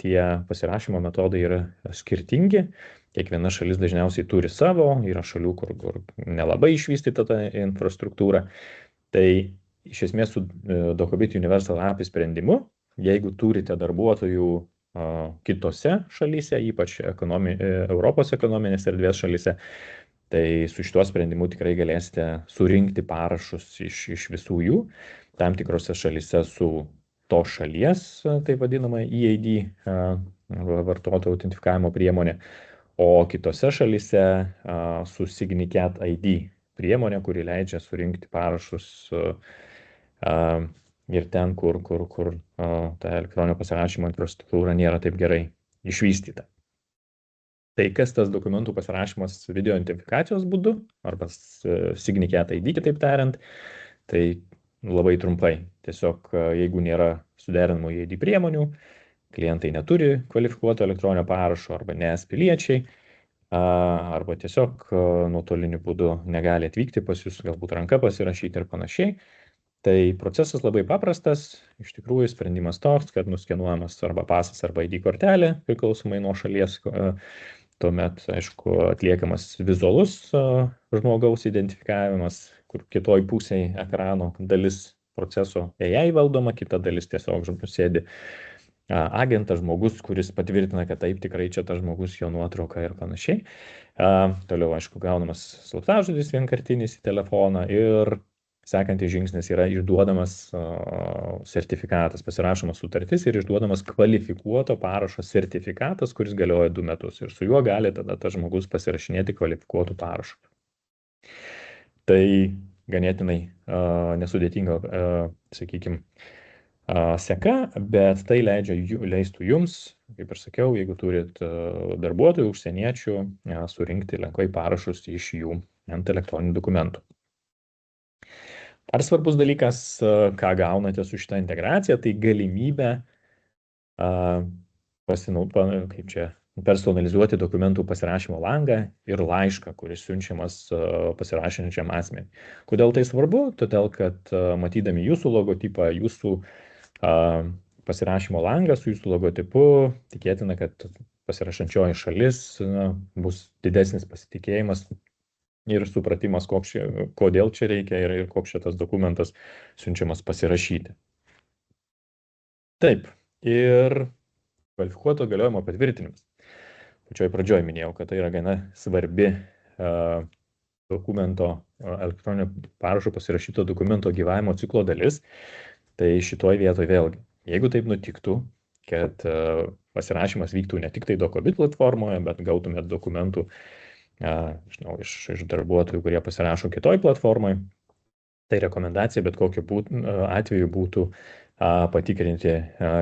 tie pasirašymo metodai yra skirtingi. Kiekviena šalis dažniausiai turi savo, yra šalių, kur nelabai išvystyta ta infrastruktūra. Tai iš esmės su Docobit Universal API sprendimu, jeigu turite darbuotojų kitose šalyse, ypač Europos ekonominės erdvės šalyse, tai su šituo sprendimu tikrai galėsite surinkti parašus iš visų jų. Tam tikrose šalyse su to šalies, taip vadinama, EID, vartotojų autentifikavimo priemonė, o kitose šalyse su Signicat ID priemonė, kuri leidžia surinkti parašus ir ten, kur ta elektroninio pasirašymo infrastruktūra nėra taip gerai išvystyta. Tai kas tas dokumentų pasirašymas video identifikacijos būdu, arba Signicat ID, kitaip tariant, tai labai trumpai. Tiesiog jeigu nėra suderinamų ID priemonių, klientai neturi kvalifikuoto elektroninio parašo arba nes piliečiai, arba tiesiog nuotoliniu būdu negali atvykti pas jūs, galbūt ranka pasirašyti ir panašiai. Tai procesas labai paprastas, iš tikrųjų sprendimas toks, kad nuskenuojamas arba pasas arba ID kortelė, priklausomai nuo šalies, tuomet, aišku, atliekamas vizualus žmogaus identifikavimas, kur kitoj pusėje ekrano dalis proceso AI valdoma, kita dalis tiesiog sėdi agentas, žmogus, kuris patvirtina, kad taip tikrai čia tas žmogus, jo nuotrauka ir panašiai. Toliau, aišku, gaunamas slaptažodis vienkartinis į telefoną ir sekantis žingsnis yra išduodamas sertifikatas, pasirašomas sutartis ir išduodamas kvalifikuoto parašo sertifikatas, kuris galioja 2 metus ir su juo gali tada tas žmogus pasirašinėti kvalifikuotų parašų. Tai ganėtinai nesudėtinga, sakykime, seka, bet tai leistų jums, kaip ir sakiau, jeigu turit darbuotojų, užsieniečių, surinkti lengvai parašus iš jų ant elektroninių dokumentų. Ar svarbus dalykas, ką gaunate su šitą integraciją, tai galimybę personalizuoti dokumentų pasirašymo langą ir laišką, kuris siunčiamas pasirašančiam asmeniui. Kodėl tai svarbu? Todėl, kad matydami jūsų logotipą, jūsų pasirašymo langą su jūsų logotipu, tikėtina, kad pasirašančioji šalis bus didesnis pasitikėjimas ir supratimas, kodėl čia reikia ir koks šitas dokumentas siunčiamas pasirašyti. Taip, ir kvalifikuoto galiojimo patvirtinimas. Pačioj pradžioj minėjau, kad tai yra gana svarbi dokumento, elektroninio parašo pasirašyto dokumento gyvavimo ciklo dalis. Tai šitoj vietoj vėlgi, jeigu taip nutiktų, kad pasirašymas vyktų ne tik tai Docobit platformoje, bet gautumėt dokumentų iš darbuotojų, kurie pasirašo kitoj platformai, tai rekomendacija bet kokiu atveju būtų patikrinti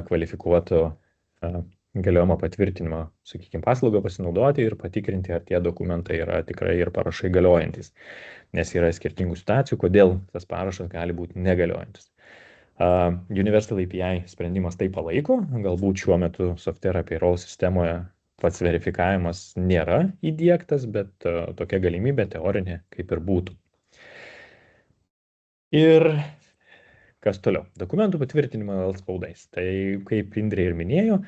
kvalifikuoto galiojimo patvirtinimo, sakykime, paslaugą pasinaudoti ir patikrinti, ar tie dokumentai yra tikrai ir parašai galiojantis, nes yra skirtingų situacijų, kodėl tas parašas gali būti negaliojantis. Universal API sprendimas tai palaiko, galbūt šiuo metu Softera Payroll sistemoje pats verifikavimas nėra įdiegtas, bet tokia galimybė teorinė kaip ir būtų. Ir kas toliau? Dokumentų patvirtinimą spaudais. Tai kaip Indrė ir minėjo,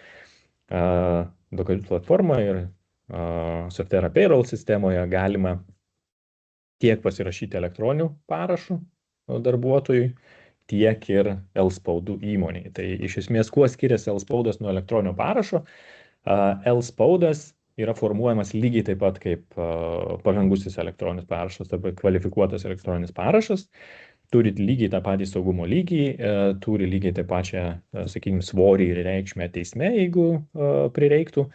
Docobit platformoje ir Softera Payroll sistemoje galima tiek pasirašyti elektroniniu parašu darbuotojui, tiek ir L-spaudų įmoniai. Tai iš esmės, kuo skiriasi L-spaudas nuo elektroninio parašo? L-spaudas yra formuojamas lygiai taip pat kaip pažangusis elektroninis parašas arba kvalifikuotas elektroninis parašas. Turit lygiai tą patį saugumo lygį, turi lygiai tą pačią, sakykime, svorį ir reikšmę teisme, jeigu prireiktų.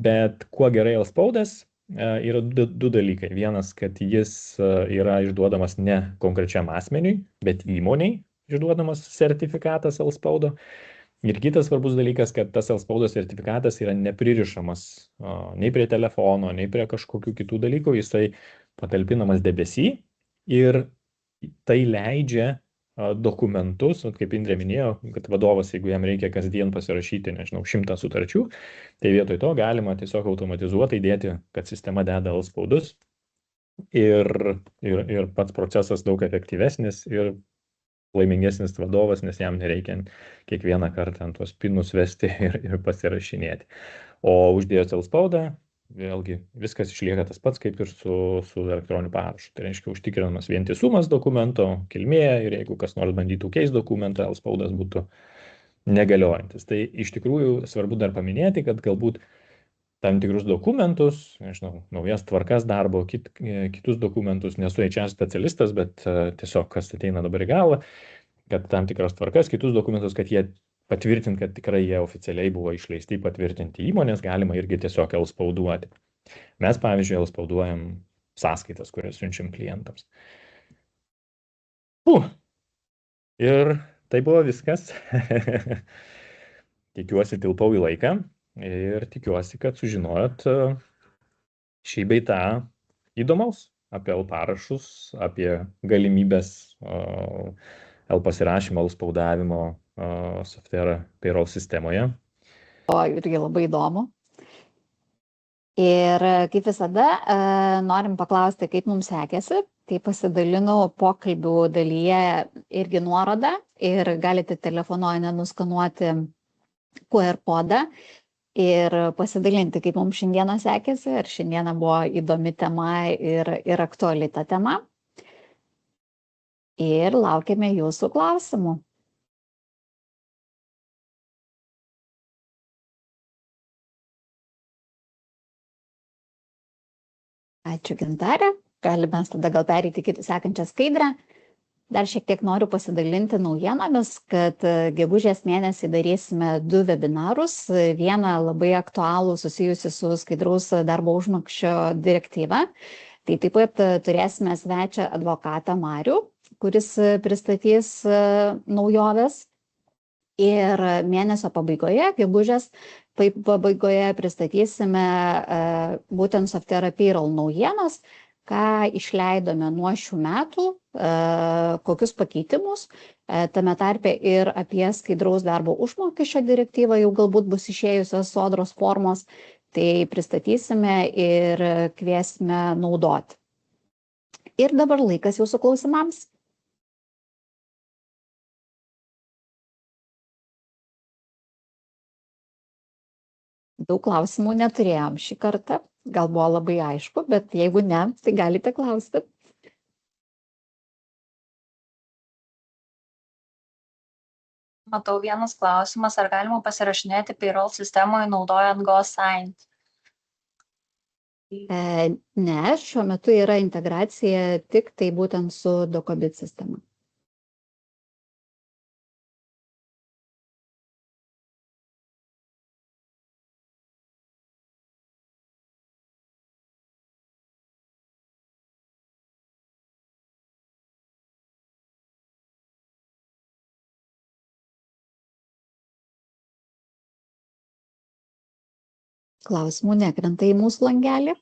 Bet kuo gerai L-spaudas yra du dalykai. Vienas, kad jis yra išduodamas ne konkrečiam asmeniui, bet įmoniai išduodamas sertifikatas L-spaudo. Ir kitas svarbus dalykas, kad tas L-spaudo sertifikatas yra nepririšamas nei prie telefono, nei prie kažkokių kitų dalykų, jisai patalpinamas debesy ir tai leidžia dokumentus, kaip Indrė minėjo, kad vadovas, jeigu jam reikia kasdien pasirašyti, 100 sutarčių, tai vietoj to galima tiesiog automatizuotai dėti, kad sistema deda L-spaudus ir pats procesas daug efektyvesnis ir laimingesnis vadovas, nes jam nereikia kiekvieną kartą ant tuos pinus vesti ir pasirašinėti. O uždėjus L-spaudą, vėlgi viskas išlieka tas pats kaip ir su elektroniniu parašu. Tai reiškia užtikrinamas vientisumas dokumento kilmėje ir jeigu kas nors bandytų keisti dokumentą, L-spaudas būtų negaliojantis. Tai iš tikrųjų svarbu dar paminėti, kad galbūt tam tikrus dokumentus, naujas tvarkas darbo, kitus dokumentus, nesu HR specialistas, bet tiesiog kas ateina dabar į galvą, kad tam tikras tvarkas, kitus dokumentus, kad jie patvirtint, kad tikrai jie oficialiai buvo išleisti patvirtinti įmonės, galima irgi tiesiog L-spauduoti. Mes, pavyzdžiui, L-spauduojam sąskaitas, kurias siunčiam klientams. Ir tai buvo viskas. Tikiuosi tilpau į laiką ir tikiuosi, kad sužinojot šį bei tą įdomaus apie L-parašus, apie galimybės L-pasirašymo, L-spaudavimo Softera payroll sistemoje. O irgi labai įdomu. Ir kaip visada, norim paklausti, kaip mums sekėsi. Tai pasidalinu pokalbių dalyje irgi nuorodą ir galite telefonoje nuskanuoti QR kodą ir pasidalinti, kaip mums šiandieną sekėsi. Ar šiandieną buvo įdomi tema ir aktuali ta tema. Ir laukiame jūsų klausimų. Ačiū, Gintarė. Galime tada gal pereiti į sekančią skaidrę. Dar šiek tiek noriu pasidalinti naujienomis, kad gegužės mėnesį darysime 2 webinarus. Vieną labai aktualų susijusi su skaidraus darbo užmokesčio direktyva. Tai taip pat turėsime svečią advokatą Marių, kuris pristatys naujoves. Ir mėnesio pabaigoje, gegužės pabaigoje pristatysime būtent Softera payroll naujienas, ką išleidome nuo šių metų, kokius pakeitimus, tame tarpe ir apie skaidraus darbo užmokesčio direktyvą jau galbūt bus išėjusios sodros formos, tai pristatysime ir kviesime naudoti. Ir dabar laikas jūsų klausimams. Daug klausimų neturėjom šį kartą, gal buvo labai aišku, bet jeigu ne, tai galite klausti. Matau vienas klausimas, ar galima pasirašinėti payroll sistemoje naudojant GoSign? Ne, šiuo metu yra integracija tik tai būtent su Docobit sistema. Klausimų nekrenta į mūsų langelį.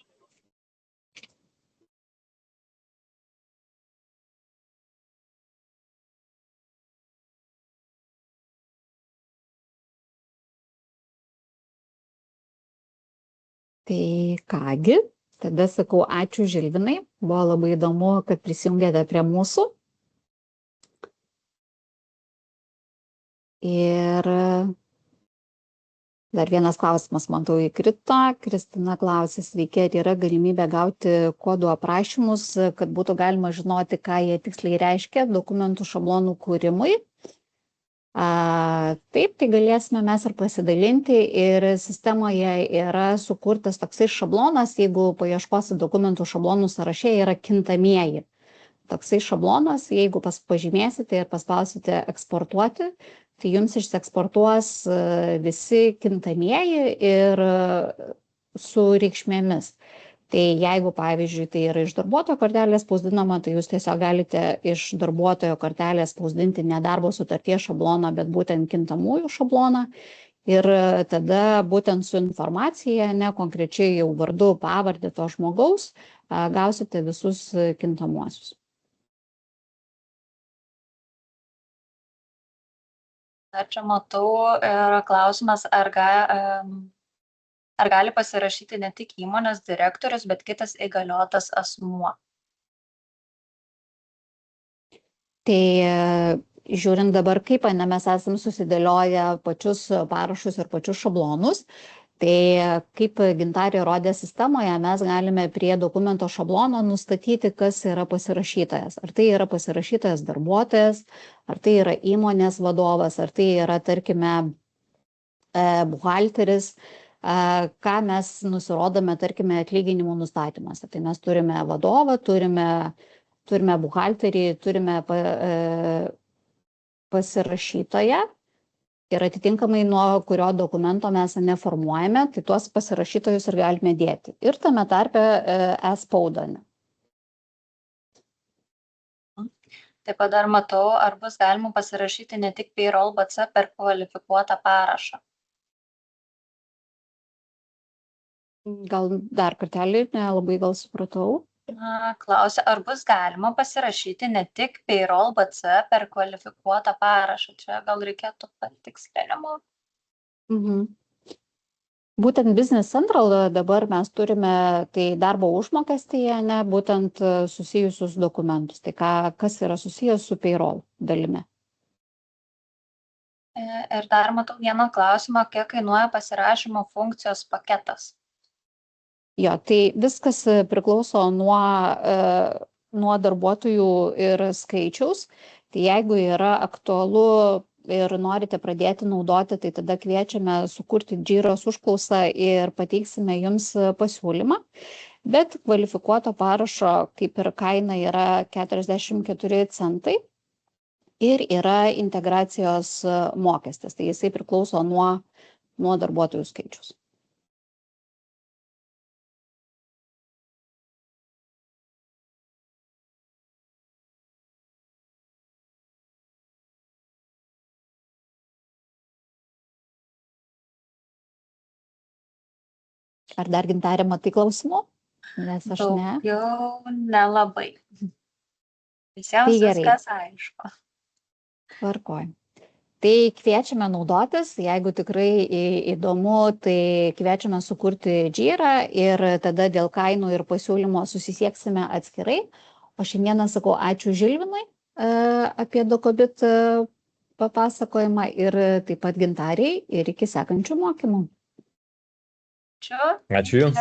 Tai kągi, tada sakau ačiū Žilvinai, buvo labai įdomu, kad prisijungėte prie mūsų. Ir dar vienas klausimas, matau, įkrito. Kristina klausė, sveiki, ar yra galimybė gauti kodų aprašymus, kad būtų galima žinoti, ką jie tiksliai reiškia dokumentų šablonų kūrimui. Taip, tai galėsime mes ir pasidalinti ir sistemoje yra sukurtas toksai šablonas, jeigu paieškosi dokumentų šablonų sąraše, yra kintamieji. Toksai šablonas, jeigu pažymėsite ir paspausite eksportuoti, tai jums išsieksportuos visi kintamieji ir su reikšmėmis. Tai jeigu, pavyzdžiui, tai yra iš darbuotojo kortelės spausdinama, tai jūs tiesiog galite iš darbuotojo kortelės spausdinti ne darbo sutarties šabloną, bet būtent kintamųjų šabloną. Ir tada būtent su informacija, ne konkrečiai jau vardu, pavardė to žmogaus, gausite visus kintamuosius. Dar čia matau yra klausimas, ar gali pasirašyti ne tik įmonės direktorius, bet kitas įgaliotas asmuo? Tai žiūrint dabar, kaip mes esam susidėlioję pačius parašus ir pačius šablonus, tai kaip Gintarė rodė sistemoje, mes galime prie dokumento šablono nustatyti, kas yra pasirašytojas. Ar tai yra pasirašytojas darbuotojas, ar tai yra įmonės vadovas, ar tai yra, tarkime, buhalteris, ką mes nusirodome, tarkime, atlyginimų nustatymuose. Tai mes turime vadovą, turime buhalterį, turime pasirašytoją ir atitinkamai nuo kurio dokumento mes neformuojame, tai tuos pasirašytojus ir galime dėti. Ir tame tarpe e-spaudą. Taip pat dar matau, ar bus galima pasirašyti ne tik payroll BC per kvalifikuotą parašą. Gal dar kartelį, nelabai gal supratau. Klausia, ar bus galima pasirašyti ne tik Payroll BC per kvalifikuotą parašą. Čia gal reikėtų patikslinimo. Būtent Business Central dabar mes turime tai darbo užmokestyje, ne, būtent susijusius dokumentus. Tai kas yra susijęs su Payroll dalimi. Ir dar matau vieną klausimą, kiek kainuoja pasirašymo funkcijos paketas. Jo, tai viskas priklauso nuo darbuotojų ir skaičiaus. Tai jeigu yra aktualu ir norite pradėti naudoti, tai tada kviečiame sukurti Jira's užklausą ir pateiksime jums pasiūlymą. Bet kvalifikuoto parašo kaip ir kaina yra 44 centai ir yra integracijos mokestis. Tai jisai priklauso nuo darbuotojų skaičius. Ar dar Gintarė matai klausimų? Nes aš ne. Daugiau nelabai. Visiems Tai gerai. viskas aišku. Tvarkoj. Tai kviečiame naudotis, jeigu tikrai įdomu, tai kviečiame sukurti Jira ir tada dėl kainų ir pasiūlymo susisieksime atskirai. O šiandieną sakau ačiū Žilvinui apie Dokobit papasakojimą ir taip pat Gintariai ir iki sekančių mokymų. Ačiū. Ačiū Jums.